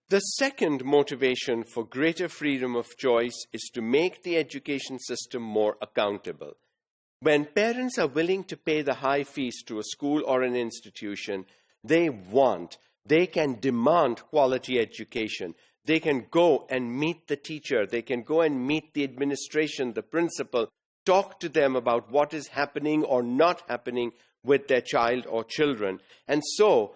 The second motivation for greater freedom of choice is to make the education system more accountable. When parents are willing to pay the high fees to a school or an institution, they can demand quality education. They can go and meet the teacher. They can go and meet the administration, the principal, talk to them about what is happening or not happening with their child or children. And so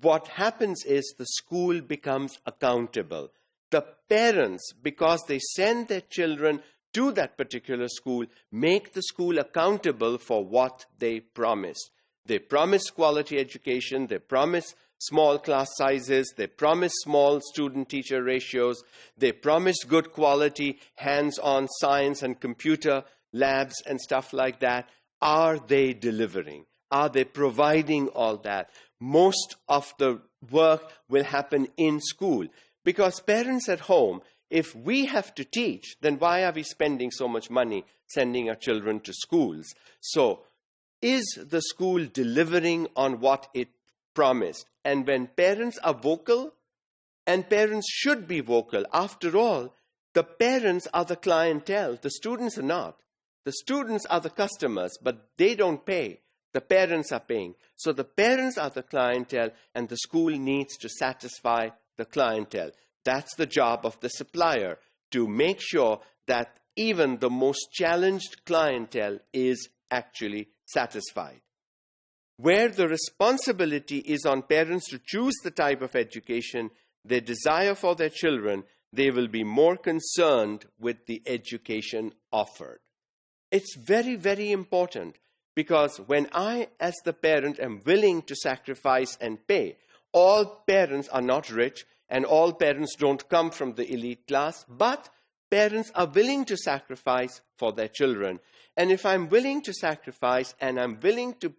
what happens is the school becomes accountable. The parents, because they send their children to that particular school, make the school accountable for what they promised. They promise quality education, they promise small class sizes, they promise small student-teacher ratios, they promise good quality hands-on science and computer labs and stuff like that. Are they delivering? Are they providing all that? Most of the work will happen in school, because parents at home, if we have to teach, then why are we spending so much money sending our children to schools? So, is the school delivering on what it promised? And when parents are vocal, and parents should be vocal, after all, the parents are the clientele, the students are not. The students are the customers, but they don't pay. The parents are paying. So the parents are the clientele, and the school needs to satisfy the clientele. That's the job of the supplier, to make sure that even the most challenged clientele is actually satisfied. Where the responsibility is on parents to choose the type of education they desire for their children, they will be more concerned with the education offered. It's very, very important, because when I, as the parent, am willing to sacrifice and pay, all parents are not rich, and all parents don't come from the elite class, but parents are willing to sacrifice for their children. And if I'm willing to sacrifice and I'm willing to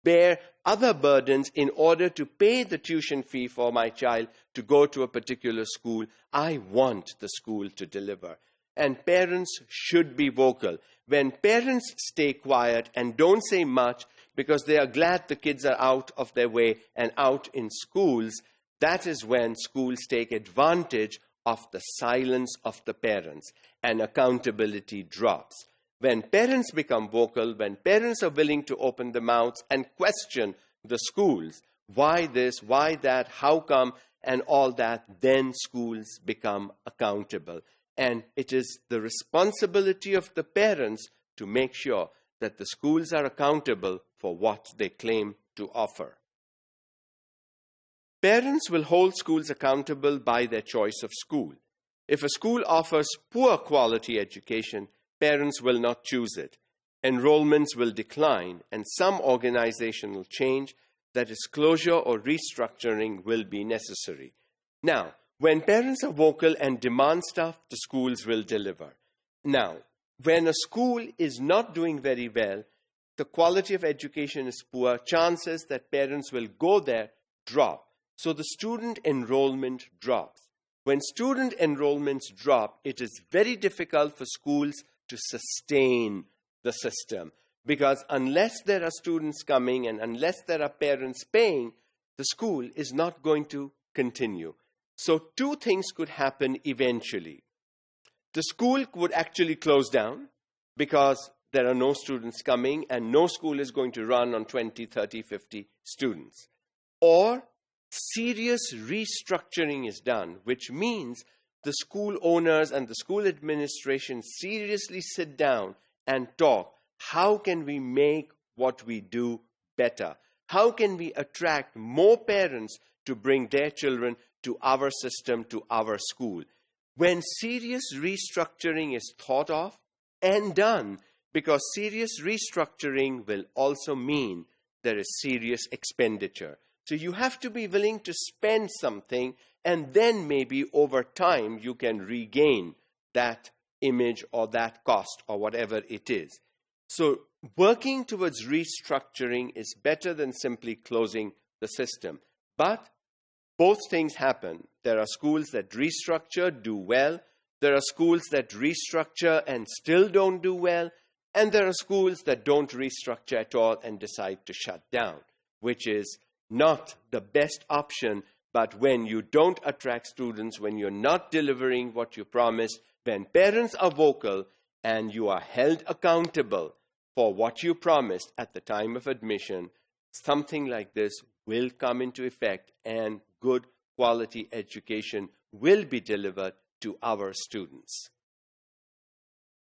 bear other burdens in order to pay the tuition fee for my child to go to a particular school, I want the school to deliver. And parents should be vocal. When parents stay quiet and don't say much because they are glad the kids are out of their way and out in schools, that is when schools take advantage of the silence of the parents and accountability drops. When parents become vocal, when parents are willing to open their mouths and question the schools, why this, why that, how come, and all that, then schools become accountable. And it is the responsibility of the parents to make sure that the schools are accountable for what they claim to offer. Parents will hold schools accountable by their choice of school. If a school offers poor quality education, parents will not choose it. Enrollments will decline, and some organizational change, that is closure or restructuring, will be necessary. Now, when parents are vocal and demand stuff, the schools will deliver. Now, when a school is not doing very well, the quality of education is poor, chances that parents will go there drop. So the student enrollment drops. When student enrollments drop, it is very difficult for schools to sustain the system, because unless there are students coming and unless there are parents paying, the school is not going to continue. So two things could happen eventually. The school would actually close down because there are no students coming and no school is going to run on 20, 30, 50 students. Or serious restructuring is done, which means the school owners and the school administration seriously sit down and talk. How can we make what we do better? How can we attract more parents to bring their children to our system, to our school? When serious restructuring is thought of and done, because serious restructuring will also mean there is serious expenditure. So you have to be willing to spend something, and then maybe over time you can regain that image or that cost or whatever it is. So working towards restructuring is better than simply closing the system. But both things happen. There are schools that restructure, do well. There are schools that restructure and still don't do well. And there are schools that don't restructure at all and decide to shut down, which is not the best option, But when you don't attract students, when you're not delivering what you promised, when parents are vocal and you are held accountable for what you promised at the time of admission, something like this will come into effect and good quality education will be delivered to our students.